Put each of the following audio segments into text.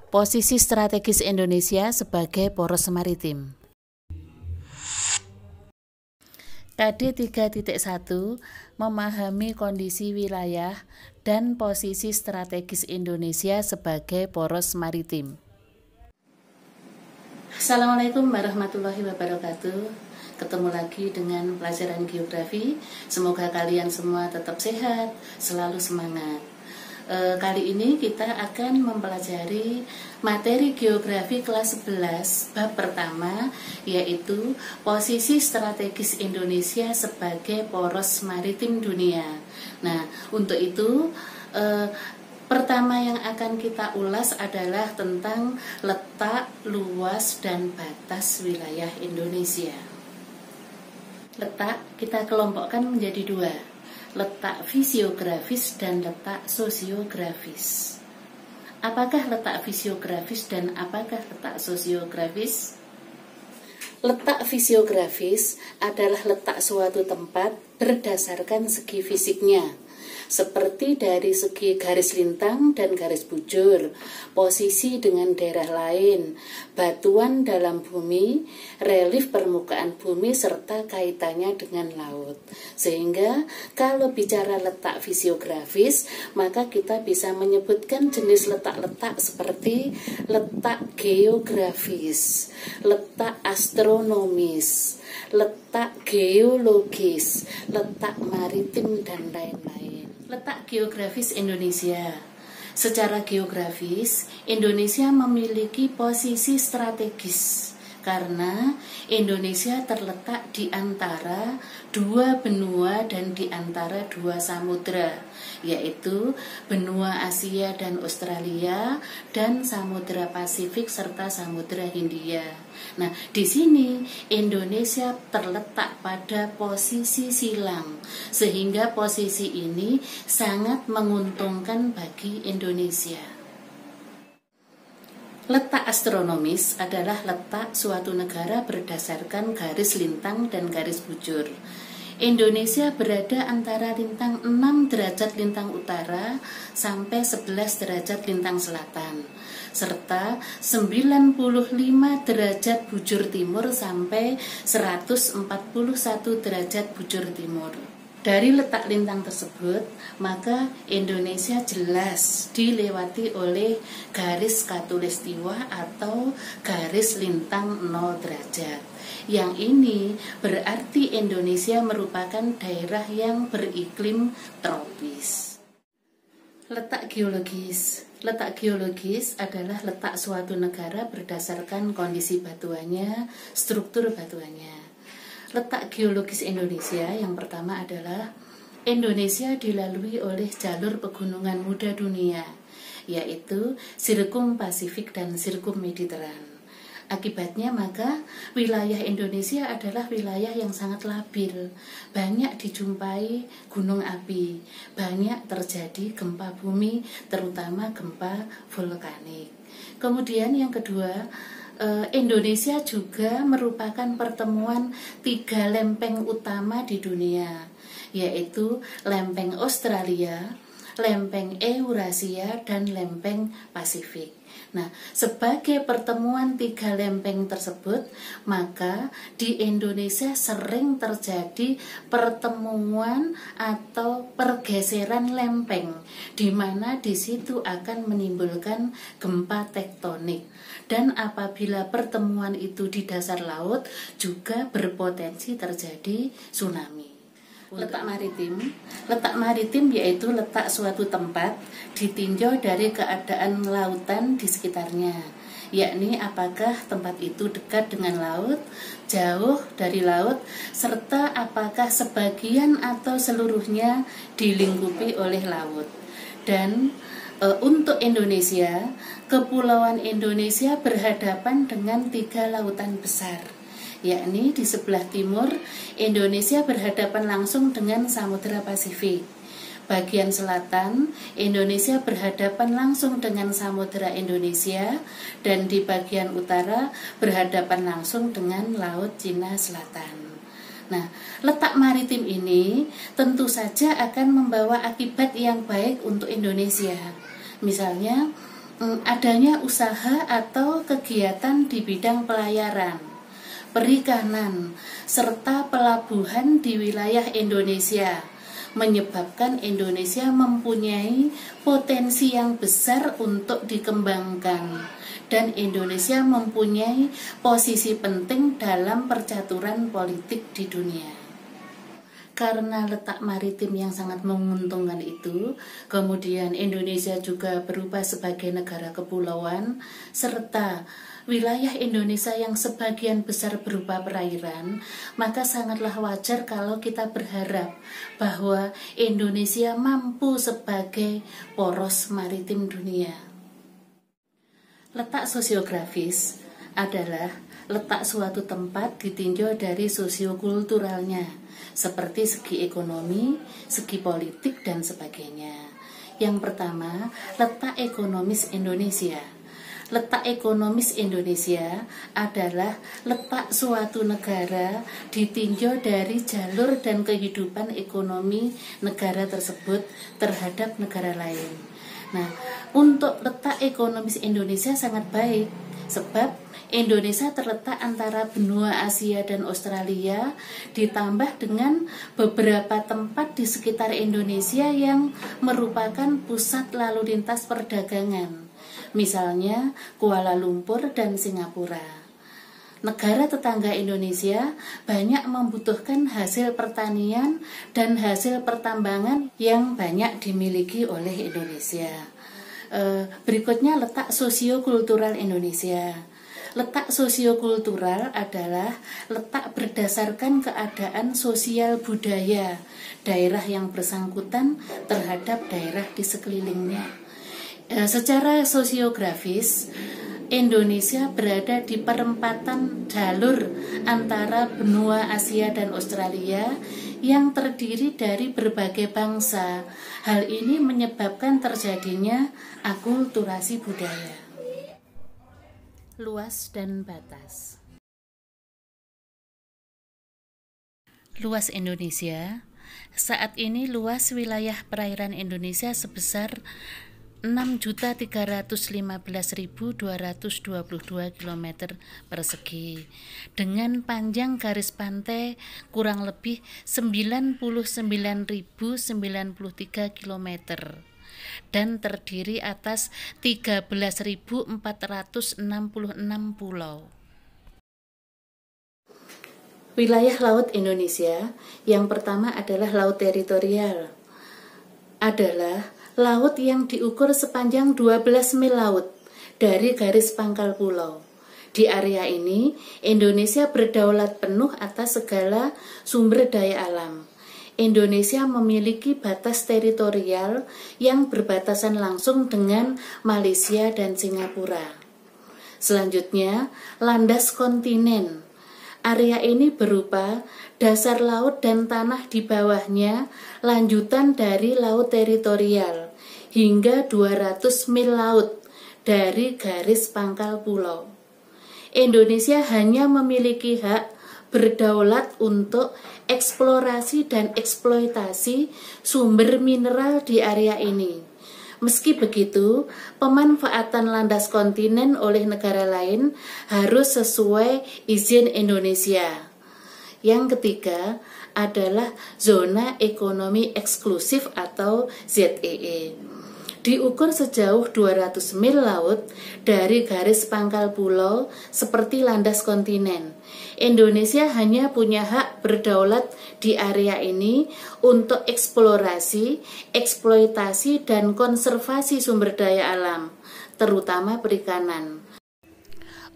Posisi strategis Indonesia sebagai poros maritim. KD 3.1 memahami kondisi wilayah dan posisi strategis Indonesia sebagai poros maritim. Assalamualaikum warahmatullahi wabarakatuh. Ketemu lagi dengan pelajaran geografi. Semoga kalian semua tetap sehat, selalu semangat. Kali ini kita akan mempelajari materi geografi kelas 11 bab pertama, yaitu posisi strategis Indonesia sebagai poros maritim dunia. Nah, untuk itu pertama yang akan kita ulas adalah tentang letak, luas, dan batas wilayah Indonesia. Letak kita kelompokkan menjadi dua, letak fisiografis dan letak sosiografis. Apakah letak fisiografis dan apakah letak sosiografis? Letak fisiografis adalah letak suatu tempat berdasarkan segi fisiknya, seperti dari segi garis lintang dan garis bujur, posisi dengan daerah lain, batuan dalam bumi, relief permukaan bumi, serta kaitannya dengan laut. Sehingga kalau bicara letak fisiografis, maka kita bisa menyebutkan jenis letak-letak seperti letak geografis, letak astronomis, letak geologis, letak maritim, dan lain-lain. Letak geografis Indonesia. Secara geografis, Indonesia memiliki posisi strategis karena Indonesia terletak di antara dua benua dan di antara dua samudra, yaitu benua Asia dan Australia dan Samudra Pasifik serta Samudra Hindia. Nah, di sini Indonesia terletak pada posisi silang, sehingga posisi ini sangat menguntungkan bagi Indonesia. Letak astronomis adalah letak suatu negara berdasarkan garis lintang dan garis bujur. Indonesia berada antara lintang 6 derajat lintang utara sampai 11 derajat lintang selatan, serta 95 derajat bujur timur sampai 141 derajat bujur timur. Dari letak lintang tersebut, maka Indonesia jelas dilewati oleh garis khatulistiwa atau garis lintang 0 derajat. Yang ini berarti Indonesia merupakan daerah yang beriklim tropis. Letak geologis. Letak geologis adalah letak suatu negara berdasarkan kondisi batuannya, struktur batuannya. Letak geologis Indonesia yang pertama adalah Indonesia dilalui oleh jalur pegunungan muda dunia, yaitu Sirkum Pasifik dan Sirkum Mediteran. Akibatnya maka wilayah Indonesia adalah wilayah yang sangat labil, banyak dijumpai gunung api, banyak terjadi gempa bumi, terutama gempa vulkanik. Kemudian yang kedua, Indonesia juga merupakan pertemuan 3 lempeng utama di dunia, yaitu lempeng Australia, lempeng Eurasia, dan lempeng Pasifik. Nah, sebagai pertemuan 3 lempeng tersebut, maka di Indonesia sering terjadi pertemuan atau pergeseran lempeng, di mana di situ akan menimbulkan gempa tektonik. Dan apabila pertemuan itu di dasar laut, juga berpotensi terjadi tsunami. Letak maritim yaitu letak suatu tempat ditinjau dari keadaan lautan di sekitarnya, yakni apakah tempat itu dekat dengan laut, jauh dari laut, serta apakah sebagian atau seluruhnya dilingkupi oleh laut. Dan untuk Indonesia, Kepulauan Indonesia berhadapan dengan 3 lautan besar, yakni di sebelah timur Indonesia berhadapan langsung dengan Samudra Pasifik. Bagian selatan Indonesia berhadapan langsung dengan Samudra Indonesia, dan di bagian utara berhadapan langsung dengan Laut Cina Selatan. Nah, letak maritim ini tentu saja akan membawa akibat yang baik untuk Indonesia. Misalnya, adanya usaha atau kegiatan di bidang pelayaran, perikanan, serta pelabuhan di wilayah Indonesia, menyebabkan Indonesia mempunyai potensi yang besar untuk dikembangkan, dan Indonesia mempunyai posisi penting dalam percaturan politik di dunia. Karena letak maritim yang sangat menguntungkan itu, kemudian Indonesia juga berubah sebagai negara kepulauan, serta wilayah Indonesia yang sebagian besar berupa perairan, maka sangatlah wajar kalau kita berharap bahwa Indonesia mampu sebagai poros maritim dunia. Letak sosiografis adalah letak suatu tempat ditinjau dari sosiokulturalnya, seperti segi ekonomi, segi politik, dan sebagainya. Yang pertama, letak ekonomis Indonesia. Letak ekonomis Indonesia adalah letak suatu negara ditinjau dari jalur dan kehidupan ekonomi negara tersebut terhadap negara lain. Nah, untuk letak ekonomis Indonesia sangat baik, sebab Indonesia terletak antara benua Asia dan Australia, ditambah dengan beberapa tempat di sekitar Indonesia yang merupakan pusat lalu lintas perdagangan, misalnya Kuala Lumpur dan Singapura. Negara tetangga Indonesia banyak membutuhkan hasil pertanian dan hasil pertambangan yang banyak dimiliki oleh Indonesia. Berikutnya letak sosiokultural Indonesia. Letak sosiokultural adalah letak berdasarkan keadaan sosial budaya daerah yang bersangkutan terhadap daerah di sekelilingnya. Secara sosiografis, Indonesia berada di perempatan jalur antara benua Asia dan Australia yang terdiri dari berbagai bangsa. Hal ini menyebabkan terjadinya akulturasi budaya. Luas dan batas. Luas Indonesia. Saat ini luas wilayah perairan Indonesia sebesar 6.315.222 km persegi, dengan panjang garis pantai kurang lebih 99.093 km dan terdiri atas 13.466 pulau. Wilayah laut Indonesia yang pertama adalah laut teritorial. Adalah laut yang diukur sepanjang 12 mil laut dari garis pangkal pulau. Di area ini, Indonesia berdaulat penuh atas segala sumber daya alam. Indonesia memiliki batas teritorial yang berbatasan langsung dengan Malaysia dan Singapura. Selanjutnya, landas kontinen. Area ini berupa dasar laut dan tanah di bawahnya, lanjutan dari laut teritorial, hingga 200 mil laut dari garis pangkal pulau. Indonesia hanya memiliki hak berdaulat untuk eksplorasi dan eksploitasi sumber mineral di area ini. Meski begitu, pemanfaatan landas kontinen oleh negara lain harus sesuai izin Indonesia. Yang ketiga adalah zona ekonomi eksklusif atau ZEE. Diukur sejauh 200 mil laut dari garis pangkal pulau seperti landas kontinen. Indonesia hanya punya hak berdaulat di area ini untuk eksplorasi, eksploitasi, dan konservasi sumber daya alam, terutama perikanan.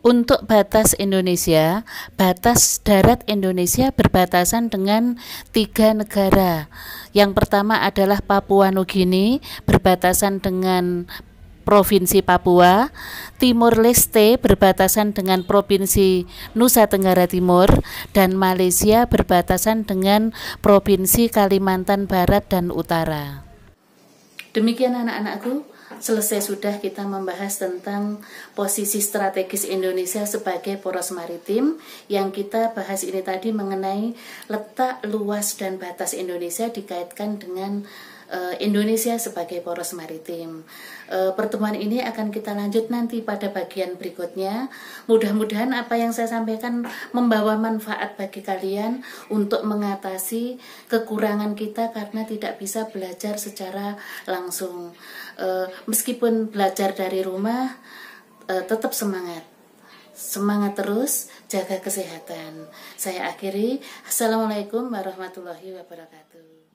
Untuk batas Indonesia, batas darat Indonesia berbatasan dengan 3 negara. Yang pertama adalah Papua Nugini, berbatasan dengan Provinsi Papua. Timur Leste berbatasan dengan Provinsi Nusa Tenggara Timur, dan Malaysia berbatasan dengan Provinsi Kalimantan Barat dan Utara. Demikian anak-anakku, selesai sudah kita membahas tentang posisi strategis Indonesia sebagai poros maritim. Yang kita bahas ini tadi mengenai letak, luas, dan batas Indonesia dikaitkan dengan Indonesia sebagai poros maritim. Pertemuan ini akan kita lanjut nanti pada bagian berikutnya. Mudah-mudahan apa yang saya sampaikan membawa manfaat bagi kalian untuk mengatasi kekurangan kita karena tidak bisa belajar secara langsung. Meskipun belajar dari rumah, tetap semangat. Semangat terus, jaga kesehatan. Saya akhiri. Assalamualaikum warahmatullahi wabarakatuh.